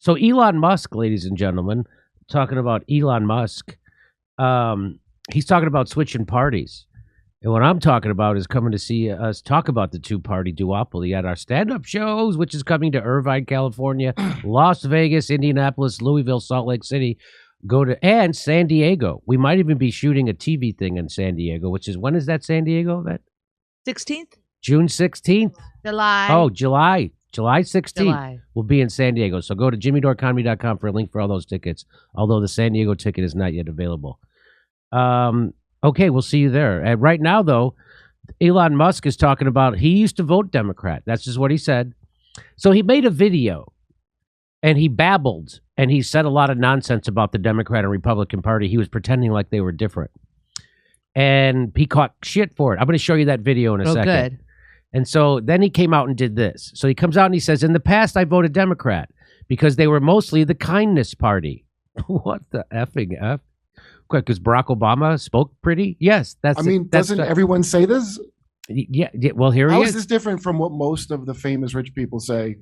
So Elon Musk, ladies and gentlemen, talking about Elon Musk, he's talking about switching parties. And what I'm talking about is coming to see us talk about the two-party duopoly at our stand-up shows, which is coming to Irvine, California, Las Vegas, Indianapolis, Louisville, Salt Lake City, and San Diego. We might even be shooting a TV thing in San Diego, which is, when is that, San Diego? That 16th? June 16th? July. Oh, July 16th. We'll be in San Diego. So go to jimmydorecomedy.com for a link for all those tickets, although the San Diego ticket is not yet available. Okay, we'll see you there. And right now, though, Elon Musk is talking about he used to vote Democrat. That's just what he said. So he made a video, and he babbled, and he said a lot of nonsense about the Democrat and Republican Party. He was pretending like they were different. And he caught shit for it. I'm going to show you that video in a second. Good. And so then he came out and did this. So he comes out and he says, in the past, I voted Democrat because they were mostly the kindness party. What the effing F? Because Barack Obama spoke pretty? Yes. Doesn't everyone say this? Yeah. Well, here he is. How is this different from what most of the famous rich people say,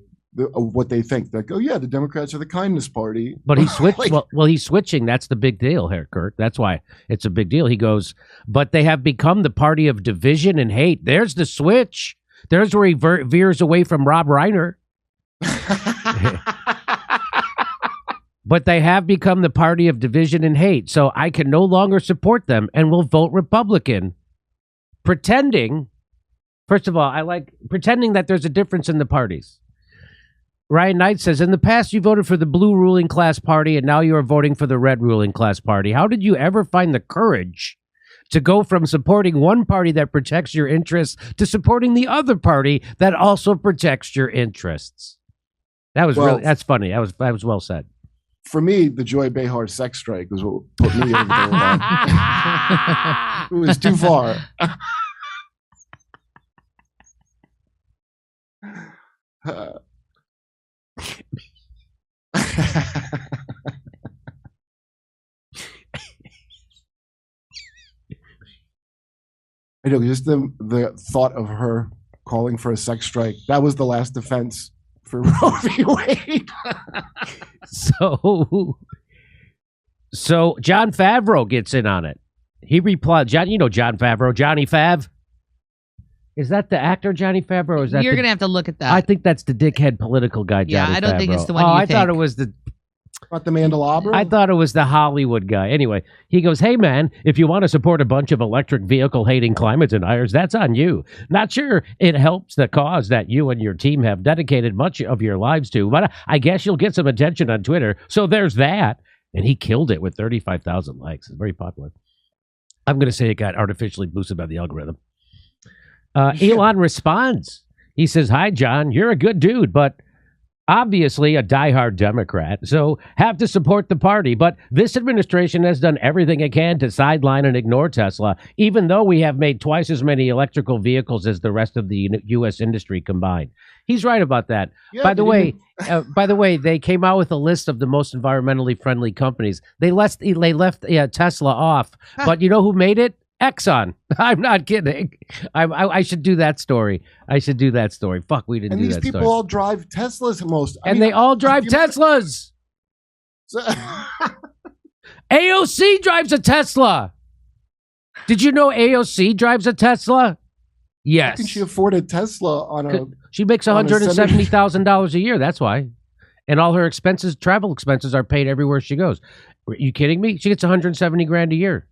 of what they think? Like, oh, yeah, the Democrats are the kindness party. But he switched. Well, he's switching. That's the big deal here, Kurt. That's why it's a big deal. He goes, but they have become the party of division and hate. There's the switch. There's where he veers away from Rob Reiner. But they have become the party of division and hate. So I can no longer support them and will vote Republican. Pretending, first of all, I like pretending that there's a difference in the parties. Ryan Knight says, in the past you voted for the blue ruling class party and now you are voting for the red ruling class party. How did you ever find the courage to go from supporting one party that protects your interests to supporting the other party that also protects your interests? That was that's funny. That was well said. For me, the Joy Behar sex strike was what put me over the line. It was too far. I know, just the thought of her calling for a sex strike, that was the last defense for Roe v. Wade. So Jon Favreau gets in on it. He replied, John Favreau, Johnny Fav. Is that the actor Johnny Favreau? Or is that You're going to have to look at that. I think that's the dickhead political guy, Johnny Favreau. Yeah, I don't think it's the one I thought it was the... Not the Mandelabra? I thought it was the Hollywood guy. Anyway, he goes, hey, man, if you want to support a bunch of electric vehicle-hating climate deniers, that's on you. Not sure it helps the cause that you and your team have dedicated much of your lives to, but I guess you'll get some attention on Twitter, so there's that. And he killed it with 35,000 likes. It's very popular. I'm going to say it got artificially boosted by the algorithm. Elon responds. He says, hi, John, you're a good dude, but obviously a diehard Democrat, so have to support the party. But this administration has done everything it can to sideline and ignore Tesla, even though we have made twice as many electrical vehicles as the rest of the U.S. industry combined. He's right about that. Yeah, by the way, they came out with a list of the most environmentally friendly companies. They left Tesla off, but you know who made it? Exxon. I'm not kidding. I should do that story. Fuck, we didn't do that story. And these people all drive Teslas most. They all drive Teslas. AOC drives a Tesla. Did you know AOC drives a Tesla? Yes. How can she afford a Tesla on a... She makes $170,000 a year. That's why. And all her expenses, travel expenses, are paid everywhere she goes. Are you kidding me? She gets $170,000 a year.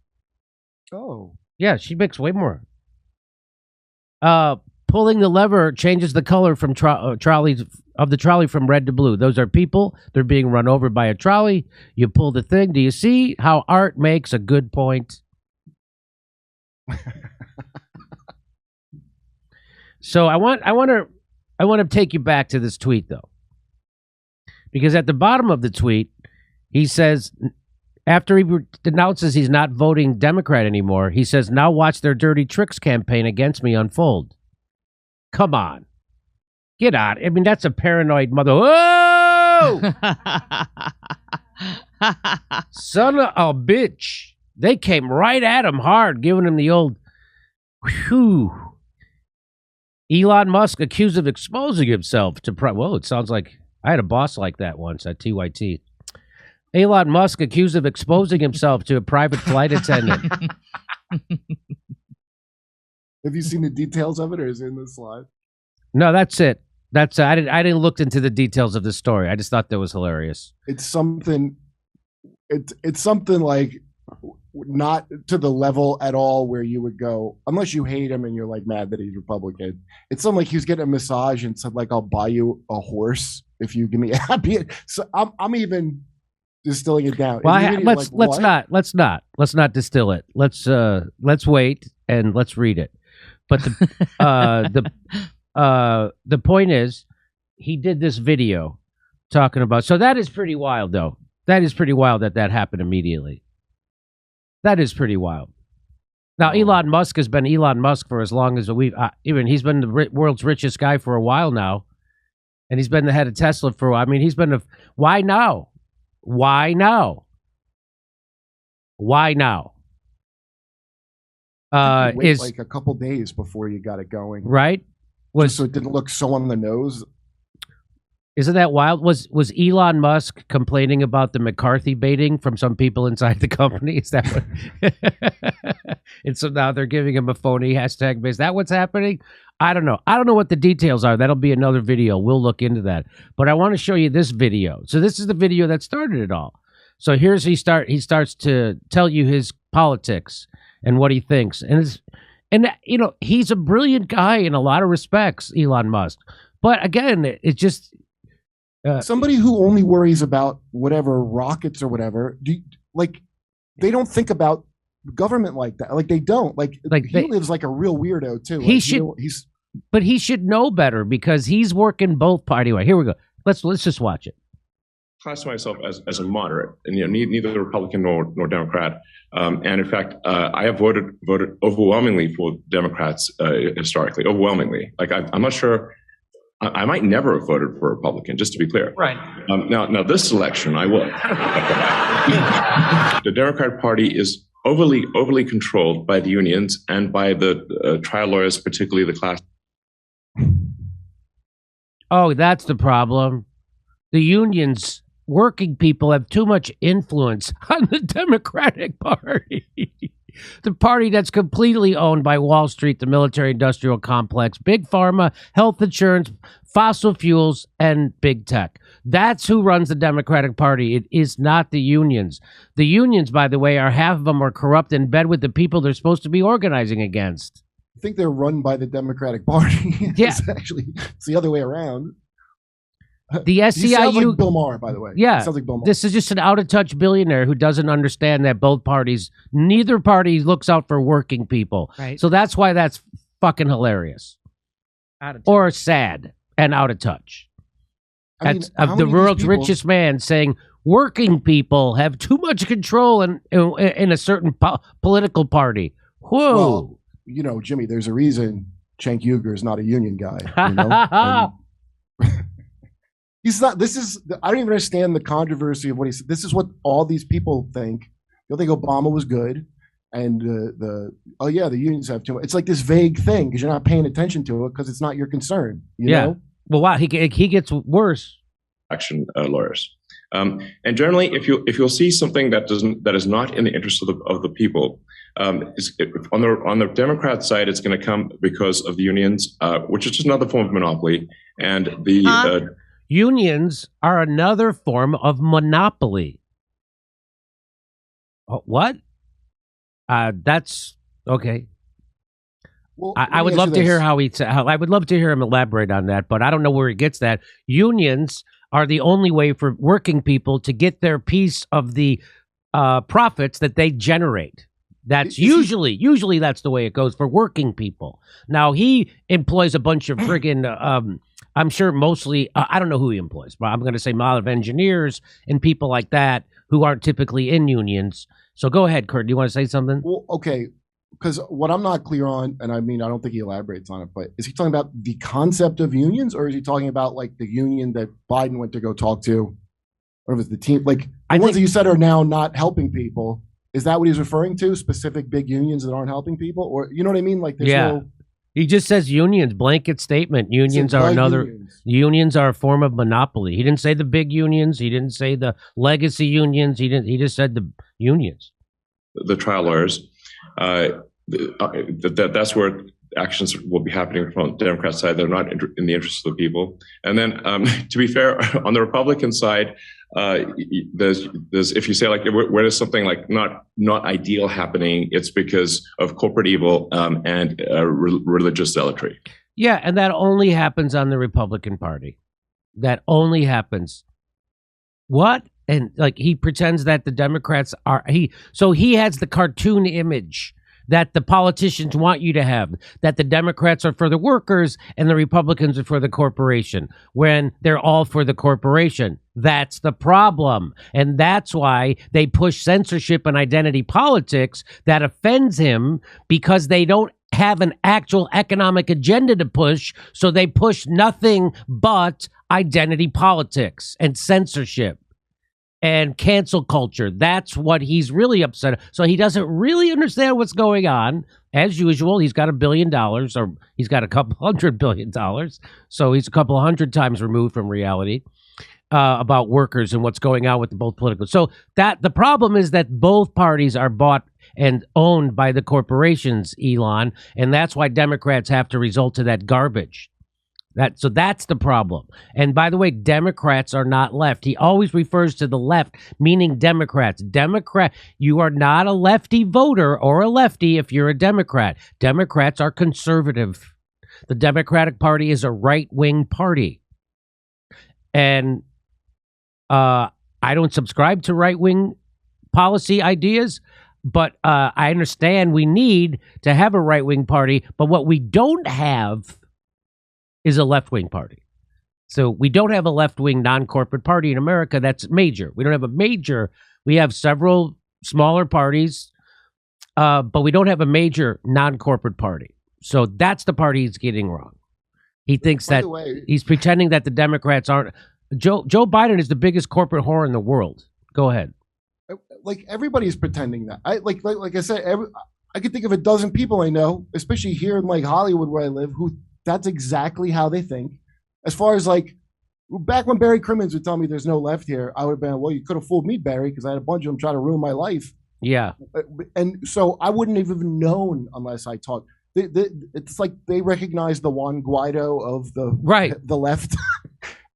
Oh. Yeah, she makes way more. Pulling the lever changes the color from the trolley from red to blue. Those are people. They're being run over by a trolley. You pull the thing. Do you see how art makes a good point? So I want to take you back to this tweet, though, because at the bottom of the tweet, he says, after he denounces he's not voting Democrat anymore, he says, now watch their dirty tricks campaign against me unfold. Come on. Get out. I mean, that's a paranoid mother. Whoa! Son of a bitch. They came right at him hard, giving him the old, whew. Elon Musk accused of exposing himself to... Whoa, it sounds like I had a boss like that once at TYT. Elon Musk accused of exposing himself to a private flight attendant. Have you seen the details of it, or is it in the slide? No, that's it. That's I didn't look into the details of the story. I just thought that was hilarious. It's something. It's something like not to the level at all where you would go, unless you hate him and you're like mad that he's Republican. It's something like he was getting a massage and said like, I'll buy you a horse if you give me a happy. So I'm even distilling it down. Well, let's not distill it. Let's wait and let's read it. But the point is, he did this video talking about. So that is pretty wild, though. That is pretty wild that happened immediately. That is pretty wild. Now, Elon Musk has been Elon Musk for as long as even he's been the world's richest guy for a while now, and he's been the head of Tesla for a while. I mean, he's been why now? Why now? Why now? Wait like a couple days before you got it going, right? So it didn't look so on the nose. Isn't that wild? Was Elon Musk complaining about the McCarthy baiting from some people inside the company? Is that what? And so now they're giving him a phony hashtag. Is that what's happening? I don't know. I don't know what the details are. That'll be another video. We'll look into that. But I want to show you this video. So this is the video that started it all. So here's he starts to tell you his politics and what he thinks. And you know, he's a brilliant guy in a lot of respects, Elon Musk. But again, it's just somebody who only worries about whatever rockets or whatever. They don't think about government like that. Like they don't. Like he lives like a real weirdo too. He should. But he should know better because he's working both parties. Anyway, here we go. Let's just watch it. Classify myself as a moderate, and neither Republican nor Democrat. And in fact, I have voted overwhelmingly for Democrats historically. Overwhelmingly, like I'm not sure. I might never have voted for a Republican, just to be clear. Right. Now this election, I will. The Democratic Party is overly controlled by the unions and by the trial lawyers, particularly the class. Oh, that's the problem. The unions, working people have too much influence on the Democratic Party. The party that's completely owned by Wall Street, the military-industrial complex, big pharma, health insurance, fossil fuels, and big tech. That's who runs the Democratic Party. It is not the unions. The unions, by the way, half of them are corrupt in bed with the people they're supposed to be organizing against. I think they're run by the Democratic Party. Yeah. It's the other way around. The SEIU sounds like Bill Maher, by the way. Yeah, sounds like Bill Maher. This is just an out-of-touch billionaire who doesn't understand that neither party looks out for working people. Right. So that's why that's fucking hilarious, or sad and out of touch. That's the world's richest man saying working people have too much control in a certain political party. Whoa. Well, you know, Jimmy, there's a reason Cenk Uygur is not a union guy. You know? He's not. I don't even understand the controversy of what he said. This is what all these people think. They'll think Obama was good, and the unions have too much. It's like this vague thing because you're not paying attention to it because it's not your concern. You know? Well, wow, he gets worse. Action lawyers, and generally, if you'll see something that is not in the interest of the people, on the Democrat side, it's going to come because of the unions, which is just another form of monopoly, and the. Unions are another form of monopoly. What? That's okay. Well, I would love to hear I would love to hear him elaborate on that, but I don't know where he gets that. Unions are the only way for working people to get their piece of the profits that they generate. That's usually that's the way it goes for working people. Now he employs a bunch of friggin' I'm sure mostly, I don't know who he employs, but I'm going to say a lot of engineers and people like that who aren't typically in unions. So go ahead, Kurt. Do you want to say something? Well, okay, because what I'm not clear on, and I mean, I don't think he elaborates on it, but is he talking about the concept of unions, or is he talking about like the union that Biden went to go talk to? Or was the team, like the ones that you said are now not helping people? Is that what he's referring to? Specific big unions that aren't helping people? Or, you know what I mean? Like, there's no... He just says unions, blanket statement. Unions are unions are a form of monopoly. He didn't say the big unions. He didn't say the legacy unions. He just said the unions. The trial lawyers. That's where actions will be happening from the Democrat side. They're not in the interest of the people. And then, to be fair, on the Republican side, there's if you say like where there's something like not ideal happening, it's because of corporate evil and religious zealotry. Yeah, and that only happens on the Republican Party. That only happens. What? And like he pretends that the Democrats are so he has the cartoon image that the politicians want you to have, that the Democrats are for the workers and the Republicans are for the corporation, when they're all for the corporation. That's the problem. And that's why they push censorship and identity politics that offends him, because they don't have an actual economic agenda to push. So they push nothing but identity politics and censorship and cancel culture. That's what he's really upset. So he doesn't really understand what's going on. As usual, he's got $1 billion, or he's got a couple $100 billion. So he's a couple 100 times removed from reality about workers and what's going on with both political. So that the problem is that both parties are bought and owned by the corporations, Elon, and that's why Democrats have to resort to that garbage. So that's the problem. And by the way, Democrats are not left. He always refers to the left, meaning Democrats. You are not a lefty voter or a lefty if you're a Democrat. Democrats are conservative. The Democratic Party is a right-wing party. And I don't subscribe to right-wing policy ideas, but I understand we need to have a right-wing party. But what we don't have is a left-wing party. So we don't have a left-wing non-corporate party in America that's major. We don't have a major. We have several smaller parties, but we don't have a major non-corporate party. So that's the party he's getting wrong. He thinks that he's pretending that the Democrats aren't. Joe Biden is the biggest corporate whore in the world. Go ahead. Like everybody's pretending that. Like I said, I could think of a dozen people I know, especially here in like Hollywood where I live, who that's exactly how they think. As far as like back when Barry Crimmins would tell me there's no left here, I would have been, well, you could have fooled me, Barry, because I had a bunch of them try to ruin my life. Yeah. And so I wouldn't have even known unless I talked. It's like they recognize the Juan Guaido of the left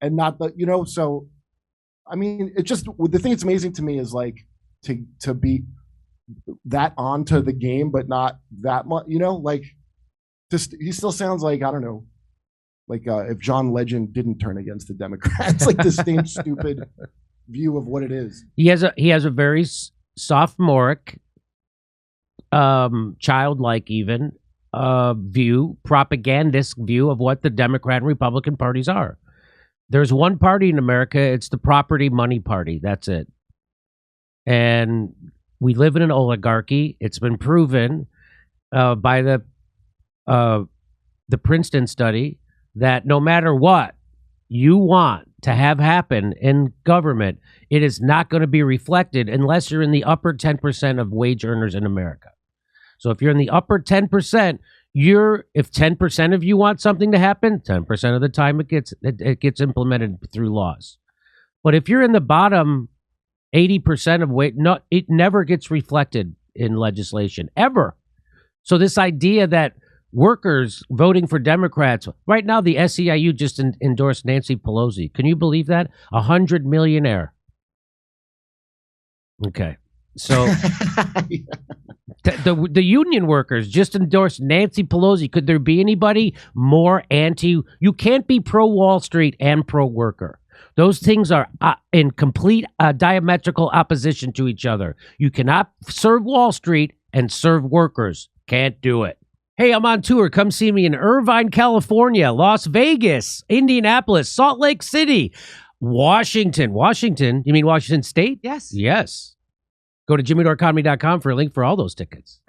and not the, so I mean, it just, the thing that's amazing to me is like to be that onto the game, but not that much, like just, he still sounds like, I don't know, like if John Legend didn't turn against the Democrats, like the same stupid view of what it is. He has a very sophomoric, childlike even view, propagandist view of what the Democrat and Republican parties are. There's one party in America. It's the property money party. That's it. And we live in an oligarchy. It's been proven by the Princeton study that no matter what you want to have happen in government, it is not going to be reflected unless you're in the upper 10% of wage earners in America. So if you're in the upper 10%, if 10% of you want something to happen, 10% of the time it gets implemented through laws. But if you're in the bottom 80% of wage, it never gets reflected in legislation ever. So this idea that workers voting for Democrats right now, the SEIU just endorsed Nancy Pelosi. Can you believe that? $100-millionaire. Okay, so. The union workers just endorsed Nancy Pelosi. Could there be anybody more anti? You can't be pro Wall Street and pro worker. Those things are in complete diametrical opposition to each other. You cannot serve Wall Street and serve workers. Can't do it. Hey, I'm on tour. Come see me in Irvine, California, Las Vegas, Indianapolis, Salt Lake City, Washington. Washington? You mean Washington State? Yes. Yes. Go to jimmydorecomedy.com for a link for all those tickets.